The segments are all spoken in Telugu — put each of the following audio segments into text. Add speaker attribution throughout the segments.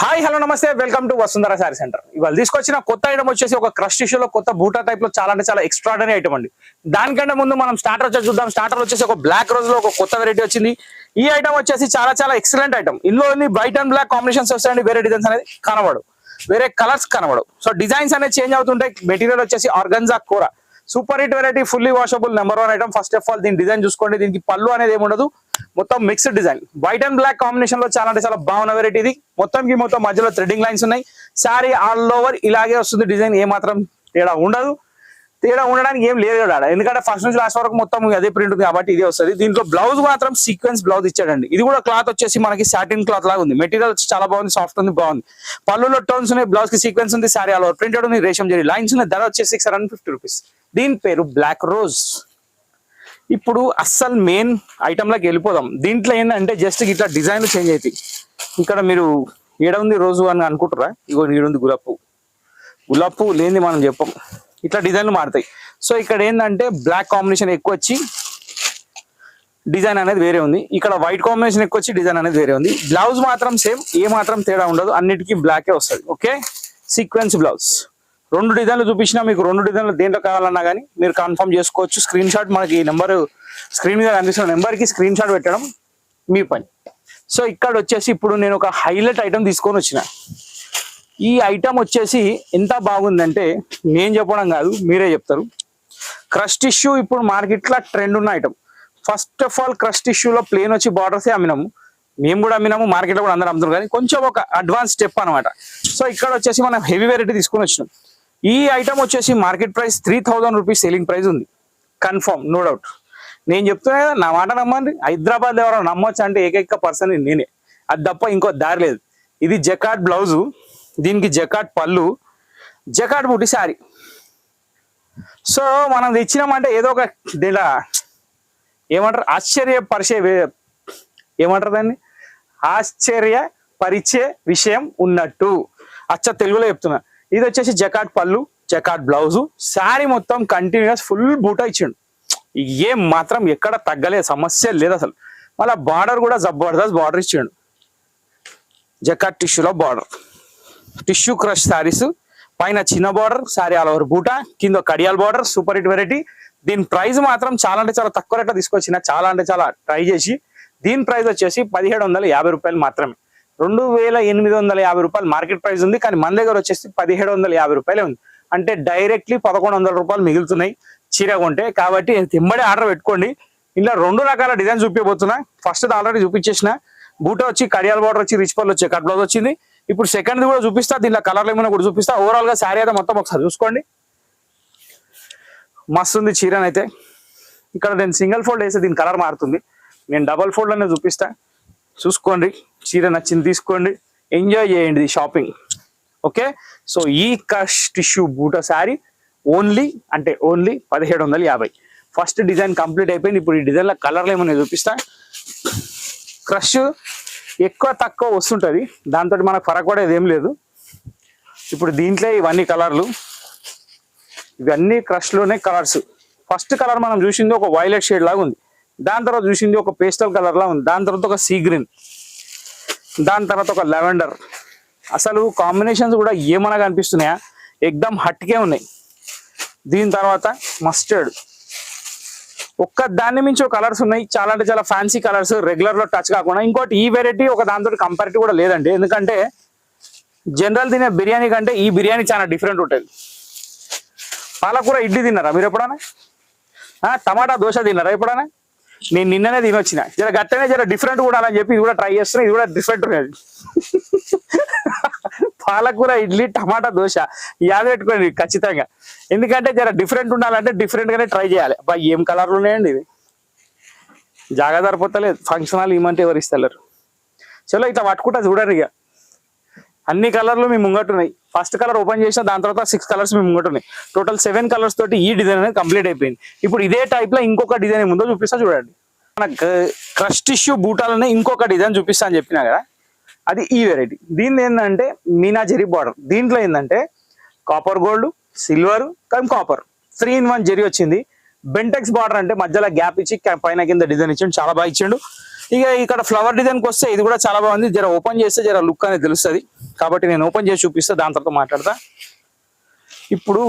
Speaker 1: హాయ్ హలో నమస్తే welcome to Vasundhara sari centre. ఇవాళ తీసుకొచ్చిన కొత్త ఐటమ్ వచ్చేసి ఒక క్రష్ టిష్యూలో కొత్త బూటా టైప్ లో చాలా అంటే చాలా ఎక్స్ట్రాడనరీ ఐటమ్ అండి. దానికంటే ముందు మనం స్టార్టర్ వచ్చేసి చూద్దాం. స్టార్టర్ వచ్చేసి ఒక బ్లాక్ రోజ్ లో ఒక కొత్త వెరైటీ వచ్చింది. ఈ ఐటమ్ వచ్చేసి చాలా చాలా ఎక్సలెంట్ ఐటమ్. ఇందులో వైట్ అండ్ బ్లాక్ కాంబినేషన్స్ వస్తాయండి. వేరే డిజైన్స్ అనేది కనబడు, వేరే కలర్స్ కనబడు. సో డిజైన్స్ అనేది చేంజ్ అవుతుంటాయి. మెటీరియల్ వచ్చేసి organza kora super hit variety, fully washable number 1 item. First of all దీని డిజైన్ చూసుకోండి. దీనికి పళ్ళు అనేది ఏముండదు, మొత్తం mixed design. White and black combination లో చాలా అంటే చాలా బాగున్న వెరైటీ ఇది. మొత్తం మధ్యలో థ్రెడ్డింగ్ లైన్స్ ఉన్నాయి. శారీ ఆల్ ఓవర్ ఇలాగే వస్తుంది డిజైన్. ఏ మాత్రం తేడా ఉండదు. తేడా ఉండడానికి ఏం లేదు కదా, ఎందుకంటే ఫస్ట్ నుంచి లాస్ట్ వరకు మొత్తం అదే ప్రింట్ ఉంది కాబట్టి ఇదే వస్తుంది. దీంట్లో బ్లౌజ్ మాత్రం సీక్వెన్స్ బ్లౌజ్ ఇచ్చాడండి. ఇది కూడా క్లాత్ వచ్చేసి మనకి సాటిన్ క్లాత్ లాగా ఉంది. మెటీరియల్ వచ్చి చాలా బాగుంది, సాఫ్ట్ ఉంది, బాగుంది. పళ్ళులో టోన్స్ ఉన్నాయి, బ్లౌజ్ కి సీక్వెన్స్ ఉంది, శారీ ఆల్ ఓవర్ ప్రింటెడ్ ఉంది, రేషం జరీ లైన్స్ ఉన్నాయి. ధర వచ్చేసి 650 రూపీస్. దీని పేరు బ్లాక్ రోజ్. ఇప్పుడు అస్సలు మెయిన్ ఐటమ్ లోకి వెళ్ళిపోదాం. దీంట్లో ఏంటంటే జస్ట్ ఇట్లా డిజైన్ చేంజ్ అవుతాయి. ఇక్కడ మీరు ఏడ ఉంది రోజు అని అనుకుంటారా? ఇగో ఈడుంది గులాబ్ పువ్వు లేనిది మనం చెప్పం. ఇట్లా డిజైన్లు మారుతాయి. సో ఇక్కడ ఏంటంటే బ్లాక్ కాంబినేషన్ ఎక్కువ వచ్చి డిజైన్ అనేది వేరే ఉంది. ఇక్కడ వైట్ కాంబినేషన్ ఎక్కువ వచ్చి డిజైన్ అనేది వేరే ఉంది. బ్లౌజ్ మాత్రం సేమ్, ఏ మాత్రం తేడా ఉండదు. అన్నిటికీ బ్లాకే వస్తుంది. Okay, sequence blouse. 2 డిజైన్లు చూపించినా మీకు 2 డిజైన్లు దేంట్లో కావాలన్నా కానీ మీరు కన్ఫర్మ్ చేసుకోవచ్చు. స్క్రీన్ షాట్ మనకి ఈ నెంబర్ స్క్రీన్ మీద కనిపిస్తున్న నెంబర్కి స్క్రీన్ షాట్ పెట్టడం మీ పని. సో ఇక్కడ వచ్చేసి ఇప్పుడు నేను ఒక హైలైట్ ఐటమ్ తీసుకొని వచ్చిన. ఈ ఐటమ్ వచ్చేసి ఎంత బాగుందంటే నేను చెప్పడం కాదు, మీరే చెప్తారు. క్రష్ టిష్యూ ఇప్పుడు మార్కెట్లో ట్రెండ్ ఉన్న item. First of all crush టిష్యూలో ప్లేన్ వచ్చి బార్డర్సే అమ్మినాము, మేము కూడా అమ్మినాము, మార్కెట్లో కూడా అందరూ అమ్ముతున్నారు. కానీ కొంచెం ఒక అడ్వాన్స్ స్టెప్ అనమాట. సో ఇక్కడ వచ్చేసి మనం హెవీ వెరైటీ తీసుకొని వచ్చినాం. ఈ ఐటమ్ వచ్చేసి market price 3000 rupees selling price ఉంది. Confirm, no doubt. నేను చెప్తున్నా కదా, నా మాట నమ్మండి. హైదరాబాద్ ఎవరో నమ్మొచ్చు అంటే ఏకైక పర్సన్ నేనే, అది తప్ప ఇంకో దారి లేదు. ఇది జకాట్ బ్లౌజు, దీనికి జకాట్ పళ్ళు, జకాట్ బూటి శారీ. సో మనం తెచ్చినామంటే ఏదో ఒక దీంట్లో ఏమంటారు, ఏమంటారు దాన్ని, ఆశ్చర్యపరిచే విషయం ఉన్నట్టు అచ్చ తెలుగులో చెప్తున్నా. ఇది వచ్చేసి జకాట్ పళ్ళు, జకాట్ బ్లౌజు, శారీ మొత్తం కంటిన్యూస్ ఫుల్ బూటా ఇచ్చిండు. ఏం మాత్రం ఎక్కడ తగ్గలేదు, సమస్య లేదు అసలు. మళ్ళీ బార్డర్ కూడా జబర్దస్త్ బార్డర్ ఇచ్చిండు. జకాట్ టిష్యూలో బార్డర్, టిష్యూ క్రష్ శారీస్, పైన చిన్న బార్డర్, శారీ ఆల్ ఓవర్ బూటా, కింద Kadiyal border. Super hit variety. దీని ప్రైస్ మాత్రం చాలా అంటే చాలా తక్కువ రేట్లో తీసుకొచ్చిన, చాలా అంటే చాలా ట్రై చేసి. దీని ప్రైస్ వచ్చేసి 1750 రూపాయలు మాత్రమే. 2850 రూపాయలు మార్కెట్ ప్రైస్ ఉంది, కానీ మన దగ్గర వచ్చేసి 1750 రూపాయలే ఉంది. అంటే డైరెక్ట్లీ 1100 రూపాయలు మిగులుతున్నాయి చీర కొంటే. కాబట్టి తిమ్మడే ఆర్డర్ పెట్టుకోండి. ఇలా 2 రకాల డిజైన్ చూపించబోతున్నా. ఫస్ట్ ఆల్రెడీ చూపించేసిన, బూట వచ్చి కడియాల్ బార్డర్ వచ్చి రిచ్ పళ్ళు వచ్చి కట్ బ్లౌజ్ వచ్చింది. ఇప్పుడు సెకండ్ కూడా చూపిస్తా, దీంట్లో కలర్లు ఏమైనా కూడా చూపిస్తా. ఓవరాల్ గా శారీ అయితే మొత్తం ఒకసారి చూసుకోండి. మస్తు ఉంది చీరనైతే. ఇక్కడ నేను సింగిల్ ఫోల్డ్ వేస్తే దీని కలర్ మారుతుంది. నేను డబల్ ఫోల్డ్ అనేది చూపిస్తా, చూసుకోండి. చీర నచ్చింది తీసుకోండి, ఎంజాయ్ చేయండి షాపింగ్. ఓకే, సో ఈ క్రష్ టిష్యూ బూట sari only 1750. First design complete అయిపోయింది. ఇప్పుడు ఈ డిజైన్లో కలర్లు ఏమన్నా చూపిస్తా. క్రష్ ఎక్కువ తక్కువ వస్తుంటుంది, దాంతో మనకు ఫరక్ పడేది ఏం లేదు. ఇప్పుడు దీంట్లో ఇవన్నీ కలర్లు, ఇవన్నీ క్రష్లోనే కలర్స్. ఫస్ట్ కలర్ మనం చూసింది ఒక వైలెట్ షేడ్ లాగా ఉంది, దాని తర్వాత చూసింది ఒక పేస్టల్ కలర్ లా ఉంది, దాని తర్వాత ఒక సీ గ్రీన్, దాని తర్వాత ఒక లెవెండర్. అసలు కాంబినేషన్స్ కూడా ఏమనగా అనిపిస్తున్నాయా, ఎక్దమ్ హట్కే ఉన్నాయి. దీని తర్వాత మస్టర్డ్, ఒక్క దాన్ని మించి కలర్స్ ఉన్నాయి. చాలా అంటే చాలా ఫ్యాన్సీ కలర్స్, రెగ్యులర్ లో టచ్ కాకుండా. ఇంకోటి ఈ వెరైటీ ఒక దాంతో కంపారిటివ్ కూడా లేదండి, ఎందుకంటే జనరల్ తినే బిర్యానీ కంటే ఈ బిర్యానీ చాలా డిఫరెంట్ ఉంటుంది. పాలకూర ఇడ్లీ తిన్నారా మీరు ఎప్పుడైనా? టమాటా దోశ తిన్నారా ఎప్పుడైనా? నేను నిన్ననే తినొచ్చిన. జర గట్టనే జర డిఫరెంట్ కూడా అని చెప్పి ఇది కూడా ట్రై చేస్తున్నా. ఇది కూడా డిఫరెంట్ ఉన్నది. పాలకూర ఇడ్లీ టమాటా దోశ యాద పెట్టుకోండి ఖచ్చితంగా, ఎందుకంటే జర డిఫరెంట్ ఉండాలంటే డిఫరెంట్ గానే ట్రై చేయాలి. అబ్బా ఏం కలర్లు ఉన్నాయండి, ఇది జాగా సరిపోతలేదు. ఫంక్షన్ హాల్ ఇమ్మంటే ఎవరు ఇస్తలేరు. చలో ఇట్లా పట్టుకుంటా చూడండి. ఇక అన్ని కలర్లు మీ ముంగట్టున్నాయి. ఫస్ట్ కలర్ ఓపెన్ చేసిన, దాని తర్వాత 6 కలర్స్ మీ ముంగట్టున్నాయి. టోటల్ 7 కలర్స్ తోటి ఈ డిజైన్ అనేది కంప్లీట్ అయిపోయింది. ఇప్పుడు ఇదే టైప్ లో ఇంకొక డిజైన్ ముందో చూపిస్తా చూడండి. మన క్రష్ టిష్యూ బూటాలనే ఇంకొక డిజైన్ చూపిస్తా అని చెప్పినా కదా, అది ఈ వెరైటీ. దీని ఏంటంటే మీనా జెరీ బార్డర్. దీంట్లో ఏంటంటే copper gold, silver, copper 3 in 1 zari వచ్చింది. బెంటెక్స్ బార్డర్ అంటే మధ్యలో గ్యాప్ ఇచ్చి పైన కింద డిజైన్ ఇచ్చిండు, చాలా బాగా ఇచ్చిండు. ఇక ఇక్కడ ఫ్లవర్ డిజైన్కి వస్తే ఇది కూడా చాలా బాగుంది. జర ఓపెన్ చేస్తే జర లుక్ అనేది తెలుస్తుంది కాబట్టి నేను ఓపెన్ చేసి చూపిస్తే దాని తర్వాత మాట్లాడతా. ఇప్పుడు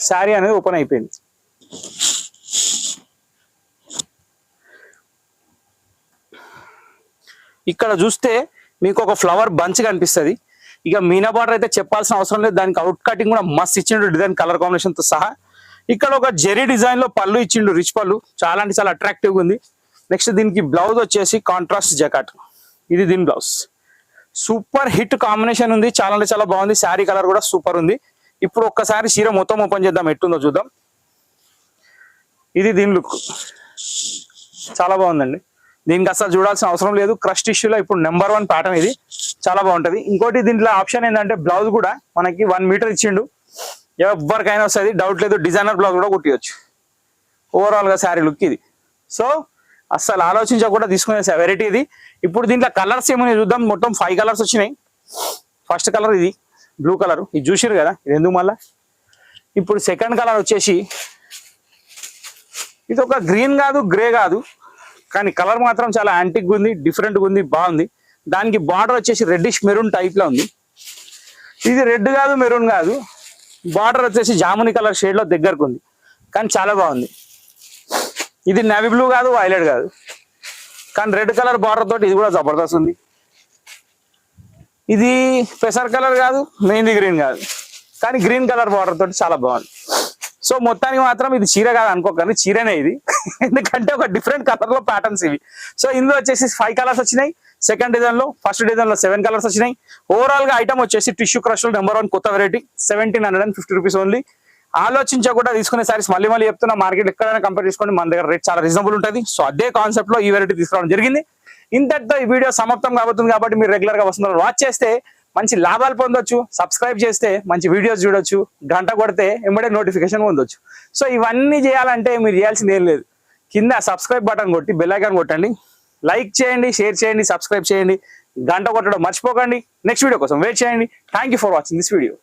Speaker 1: శారీ అనేది ఓపెన్ అయిపోయింది. ఇక్కడ చూస్తే మీకు ఒక ఫ్లవర్ బంచ్ కనిపిస్తుంది. ఇక మీనా బార్డర్ అయితే చెప్పాల్సిన అవసరం లేదు, దానికి అవుట్ కటింగ్ కూడా మస్త్ ఇచ్చిండు డిజైన్ కలర్ కాంబినేషన్ తో సహా. ఇక్కడ ఒక జెరీ డిజైన్ లో పళ్ళు ఇచ్చిండు, రిచ్ పళ్ళు, చాలా అంటే చాలా అట్రాక్టివ్ గా ఉంది. నెక్స్ట్ దీనికి బ్లౌజ్ వచ్చేసి కాంట్రాస్ట్ జకాట్, ఇది దీని బ్లౌజ్. సూపర్ హిట్ కాంబినేషన్ ఉంది, చాలా అంటే చాలా బాగుంది. శారీ కలర్ కూడా సూపర్ ఉంది. ఇప్పుడు ఒక్కసారి చీర మొత్తం ఓపెన్ చేద్దాం, ఎట్టుందో చూద్దాం. ఇది దీని లుక్, చాలా బాగుందండి. దీనికి అసలు చూడాల్సిన అవసరం లేదు. క్రష్ టిష్యూలో ఇప్పుడు నెంబర్ 1 ప్యాటర్న్ ఇది, చాలా బాగుంటది. ఇంకోటి దీంట్లో ఆప్షన్ ఏంటంటే బ్లౌజ్ కూడా మనకి 1 మీటర్ ఇచ్చిండు, ఎవరికైనా వస్తుంది, డౌట్ లేదు. డిజైనర్ బ్లౌజ్ కూడా కుట్టియచ్చు. ఓవరాల్ గా శారీ లుక్ ఇది. సో అస్సలు ఆలోచించకుండా తీసుకునే వెరైటీ ఇది. ఇప్పుడు దీంట్లో కలర్స్ ఏమైనా చూద్దాం. మొత్తం 5 కలర్స్ వచ్చినాయి. ఫస్ట్ కలర్ ఇది బ్లూ కలర్, ఇది చూసిరు కదా, ఇది ఎందుకు మళ్ళా. ఇప్పుడు సెకండ్ కలర్ వచ్చేసి ఇది ఒక గ్రీన్ కాదు, గ్రే కాదు, కానీ కలర్ మాత్రం చాలా యాంటిక్ ఉంది, డిఫరెంట్గా ఉంది, బాగుంది. దానికి బార్డర్ వచ్చేసి రెడ్డిష్ మెరూన్ టైప్ లో ఉంది. ఇది రెడ్ కాదు, మెరూన్ కాదు, బార్డర్ వచ్చేసి జాముని కలర్ షేడ్ లో దగ్గరకు ఉంది, కానీ చాలా బాగుంది. ఇది నేవీ బ్లూ కాదు, వైలెట్ కాదు, కానీ రెడ్ కలర్ బార్డర్ తోటి ఇది కూడా జబర్దస్త్ ఉంది. ఇది పెసర్ కలర్ కాదు, మెహందీ గ్రీన్ కాదు, కానీ గ్రీన్ కలర్ బార్డర్ తోటి చాలా బాగుంది. సో మొత్తానికి మాత్రం ఇది చీర కాదు అనుకోకండి, చీరనే ఇది. ఎందుకంటే ఒక డిఫరెంట్ కలర్ లో ప్యాటర్న్స్ ఇవి. సో ఇందులో వచ్చేసి 5 కలర్స్ వచ్చినాయి. సెకండ్ డిజైన్ లో, ఫస్ట్ డిజైన్ లో 7 కలర్స్ వచ్చినాయి. ఓవరాల్ గా ఐటమ్ వచ్చేసి టిష్యూ క్రష్ లో నెంబర్ 1 కొత్త వెరైటీ, 1750 రూపీస్ ఓన్లీ. ఆలోచించకుండా తీసుకునే సారీస్ మళ్ళీ చెప్తున్నా, మార్కెట్ ఎక్కడైనా కంపేర్ చేసుకోండి, మన దగ్గర రేట్ చాలా రీజనబుల్ ఉంటుంది. సో అదే కాన్సెప్ట్ లో ఈ వెరైటీ తీసుకురావడం జరిగింది. ఇంతటితో ఈ వీడియో సమాప్తం కాబోతుంది. కాబట్టి మీరు రెగ్యులర్ గా వస్తున్నారు, వాచ్ చేస్తే మంచి లాభాలు పొందొచ్చు, సబ్స్క్రైబ్ చేస్తే మంచి వీడియోస్ చూడొచ్చు, గంట కొడితే వెంబడే నోటిఫికేషన్ పొందొచ్చు. సో ఇవన్నీ చేయాలంటే మీరు చేయాల్సింది ఏం లేదు, కింద సబ్స్క్రైబ్ బటన్ కొట్టి బెల్ ఐకాన్ కొట్టండి, లైక్ చేయండి, షేర్ చేయండి, సబ్స్క్రైబ్ చేయండి, గంట కొట్టడం మర్చిపోకండి. నెక్స్ట్ వీడియో కోసం వెయిట్ చేయండి. Thank you for watching this video.